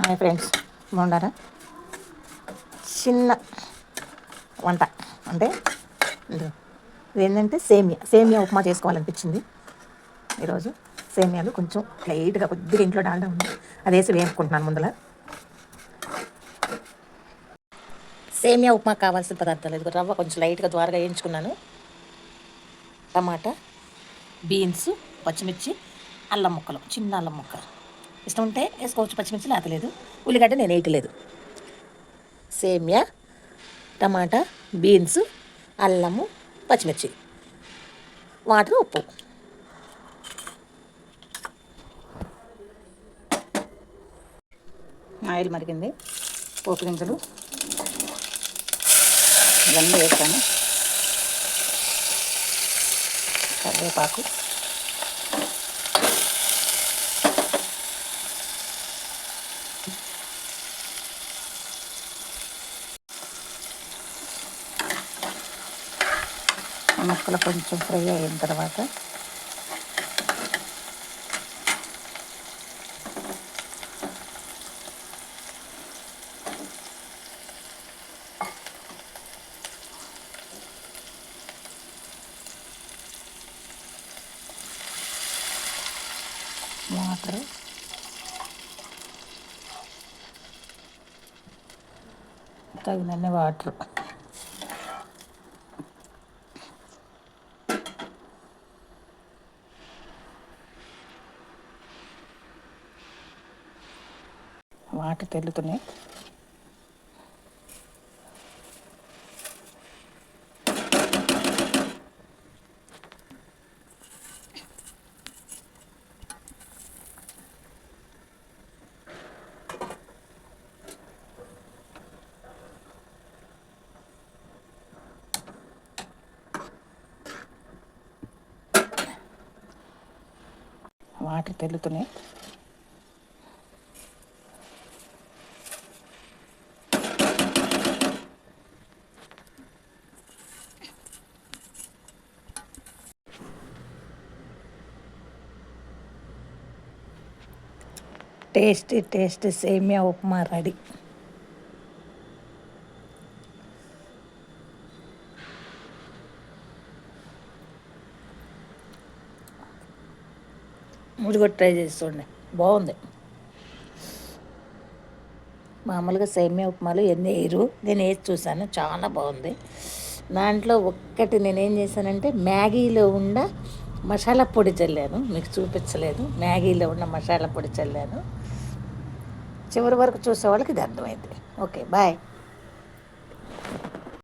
Hi friends, బాగున్నారా? చిన్న వంట అంటే ఇది ఏంటంటే సేమియా ఉప్మా చేసుకోవాలనిపించింది ఈరోజు. సేమియాలు కొంచెం లైట్గా కొద్దిగా ఇంట్లో డాల్డా ఉంది, అది వేసి వేసుకుంటున్నాను. ముందర సేమియా ఉప్మా కావాల్సిన పదార్థాలు ఇది: రవ్వ కొంచెం లైట్గా ద్వారగా వేయించుకున్నాను, టమాటా, బీన్స్, పచ్చిమిర్చి, అల్లం ముక్కలు, చిన్న అల్లం ముక్క. ఇష్టం ఉంటే వేసుకోవచ్చు పచ్చిమిర్చి, లేతలేదు. ఉల్లిగడ్డ నేను వేయట్లేదు. సేమియా, టమాటా, బీన్స్, అల్లము, పచ్చిమిర్చి, వాటర్, ఉప్పు. ఆయిల్ మరిగింది, పోపు గింజలు ఇవన్నీ వేస్తాను, కరివేపాకు, ముక్కలు కొంచెం ఫ్రై అయిన తర్వాత వాటర్, తగినన్ని వాటర్, వాటర్ తెల్లుతున్నాయి. వాటర్ తెల్లుతున్నాయి. టేస్టీ సేమియా ఉప్మా రెడీ. మీరు కూడా ట్రై చేసి చూడండి, బాగుంది. మామూలుగా సేమియా ఉప్మాలు ఎన్ని వేయరు, నేను వేసి చూసాను, చాలా బాగుంది. దాంట్లో ఒక్కటి నేనేం చేశానంటే మ్యాగీలో ఉన్న మసాలా పొడి చల్లాను, మీకు చూపించలేదు. మ్యాగీలో ఉన్న మసాలా పొడి చల్లాను. చివరి వరకు చూసే వాళ్ళకి ఇది అర్థమైంది. Okay, bye.